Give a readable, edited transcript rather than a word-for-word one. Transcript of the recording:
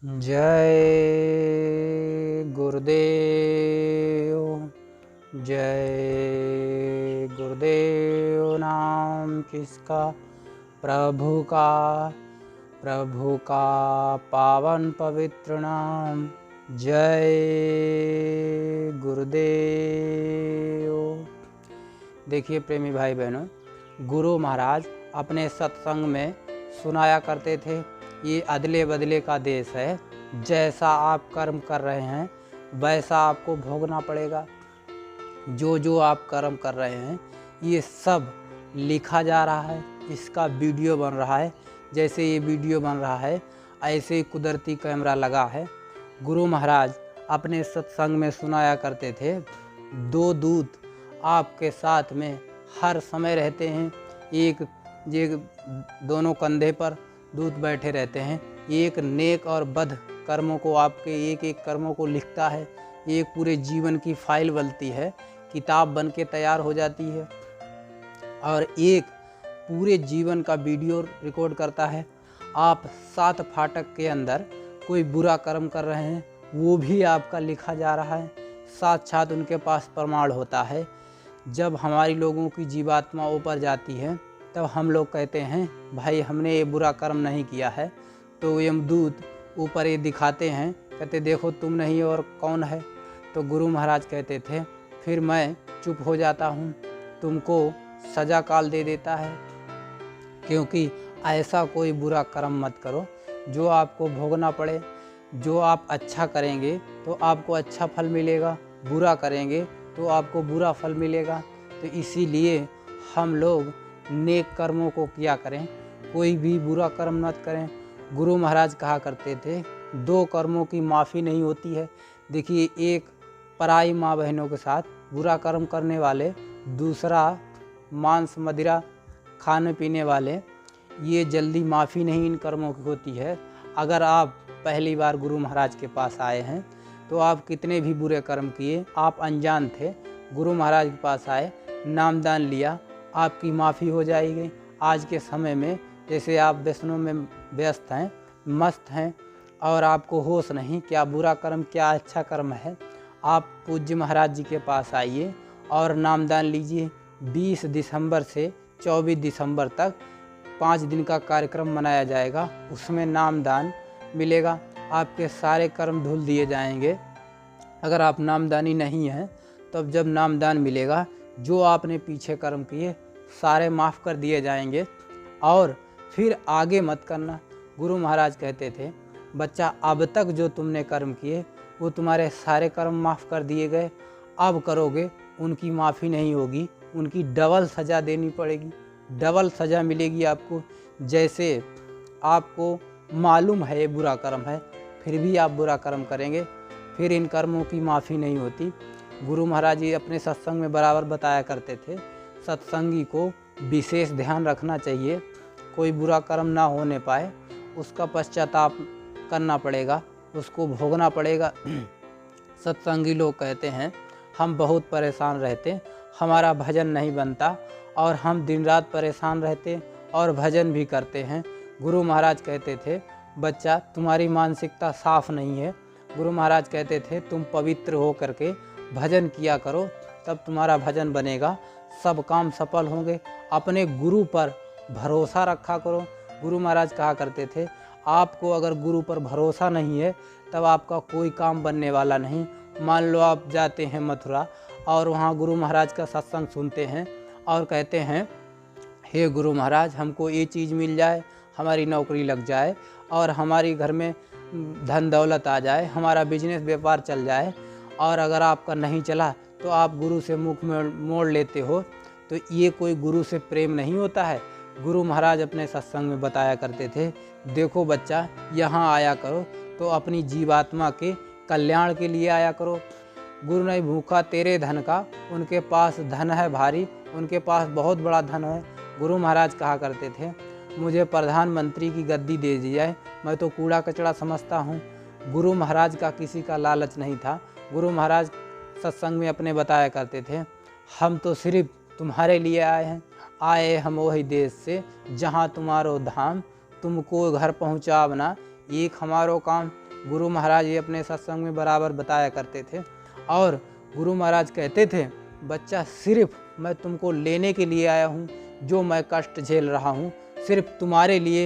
जय गुरुदेव। जय गुरुदेव। नाम किसका? प्रभु का पावन पवित्र नाम। जय गुरुदेव। देखिए प्रेमी भाई बहनों, गुरु महाराज अपने सत्संग में सुनाया करते थे, ये अदले बदले का देश है। जैसा आप कर्म कर रहे हैं वैसा आपको भोगना पड़ेगा। जो जो आप कर्म कर रहे हैं ये सब लिखा जा रहा है, इसका वीडियो बन रहा है। जैसे ये वीडियो बन रहा है ऐसे ही कुदरती कैमरा लगा है। गुरु महाराज अपने सत्संग में सुनाया करते थे, दो दूत आपके साथ में हर समय रहते हैं। एक दोनों कंधे पर दूत बैठे रहते हैं। एक नेक और बद कर्मों को, आपके एक एक कर्मों को लिखता है। एक पूरे जीवन की फाइल बनती है, किताब बन के तैयार हो जाती है। और एक पूरे जीवन का वीडियो रिकॉर्ड करता है। आप 7 फाटक के अंदर कोई बुरा कर्म कर रहे हैं वो भी आपका लिखा जा रहा है। साक्षात उनके पास प्रमाण होता है। जब हमारी लोगों की जीवात्मा ऊपर जाती है तब हम लोग कहते हैं भाई हमने ये बुरा कर्म नहीं किया है, तो यमदूत ऊपर ये दिखाते हैं, कहते देखो तुम नहीं और कौन है। तो गुरु महाराज कहते थे फिर मैं चुप हो जाता हूँ, तुमको सजा काल दे देता है, क्योंकि ऐसा कोई बुरा कर्म मत करो जो आपको भोगना पड़े। जो आप अच्छा करेंगे तो आपको अच्छा फल मिलेगा, बुरा करेंगे तो आपको बुरा फल मिलेगा। तो इसीलिए हम लोग नेक कर्मों को किया करें, कोई भी बुरा कर्म मत करें। गुरु महाराज कहा करते थे 2 कर्मों की माफ़ी नहीं होती है। देखिए, एक पराई माँ बहनों के साथ बुरा कर्म करने वाले, दूसरा मांस मदिरा खाने पीने वाले, ये जल्दी माफ़ी नहीं इन कर्मों की होती है। अगर आप पहली बार गुरु महाराज के पास आए हैं तो आप कितने भी बुरे कर्म किए, आप अनजान थे, गुरु महाराज के पास आए, नामदान लिया, आपकी माफ़ी हो जाएगी। आज के समय में जैसे आप व्यसनों में व्यस्त हैं, मस्त हैं और आपको होश नहीं क्या बुरा कर्म क्या अच्छा कर्म है, आप पूज्य महाराज जी के पास आइए और नामदान लीजिए। 20 दिसंबर से 24 दिसंबर तक 5 दिन का कार्यक्रम मनाया जाएगा। उसमें नामदान मिलेगा, आपके सारे कर्म धुल दिए जाएंगे। अगर आप नामदानी नहीं हैं तब जब नामदान मिलेगा, जो आपने पीछे कर्म किए सारे माफ़ कर दिए जाएंगे और फिर आगे मत करना। गुरु महाराज कहते थे बच्चा अब तक जो तुमने कर्म किए वो तुम्हारे सारे कर्म माफ़ कर दिए गए, अब करोगे उनकी माफ़ी नहीं होगी, उनकी डबल सज़ा देनी पड़ेगी, डबल सज़ा मिलेगी आपको। जैसे आपको मालूम है ये बुरा कर्म है फिर भी आप बुरा कर्म करेंगे, फिर इन कर्मों की माफ़ी नहीं होती। गुरु महाराज जी अपने सत्संग में बराबर बताया करते थे सत्संगी को विशेष ध्यान रखना चाहिए, कोई बुरा कर्म ना होने पाए, उसका पश्चाताप करना पड़ेगा, उसको भोगना पड़ेगा। सत्संगी लोग कहते हैं हम बहुत परेशान रहते, हमारा भजन नहीं बनता और हम दिन रात परेशान रहते और भजन भी करते हैं। गुरु महाराज कहते थे बच्चा तुम्हारी मानसिकता साफ नहीं है। गुरु महाराज कहते थे तुम पवित्र हो करके भजन किया करो, तब तुम्हारा भजन बनेगा, सब काम सफल होंगे। अपने गुरु पर भरोसा रखा करो। गुरु महाराज कहा करते थे आपको अगर गुरु पर भरोसा नहीं है तब आपका कोई काम बनने वाला नहीं। मान लो आप जाते हैं मथुरा और वहाँ गुरु महाराज का सत्संग सुनते हैं और कहते हैं हे गुरु महाराज हमको ये चीज़ मिल जाए, हमारी नौकरी लग जाए और हमारी घर में धन दौलत आ जाए, हमारा बिजनेस व्यापार चल जाए, और अगर आपका नहीं चला तो आप गुरु से मुख में मोड़ लेते हो, तो ये कोई गुरु से प्रेम नहीं होता है। गुरु महाराज अपने सत्संग में बताया करते थे देखो बच्चा यहाँ आया करो तो अपनी जीवात्मा के कल्याण के लिए आया करो। गुरु नहीं भूखा तेरे धन का, उनके पास धन है भारी, उनके पास बहुत बड़ा धन है। गुरु महाराज कहा करते थे मुझे प्रधानमंत्री की गद्दी दे दी जाए, मैं तो कूड़ा कचड़ा समझता हूँ। गुरु महाराज का किसी का लालच नहीं था। गुरु महाराज सत्संग में अपने बताया करते थे हम तो सिर्फ तुम्हारे लिए आए हैं, आए हम वही देश से जहाँ तुम्हारो धाम, तुमको घर पहुँचावना एक हमारो काम। गुरु महाराज ये अपने सत्संग में बराबर बताया करते थे। और गुरु महाराज कहते थे, बच्चा सिर्फ मैं तुमको लेने के लिए आया हूँ, जो मैं कष्ट झेल रहा हूँ सिर्फ तुम्हारे लिए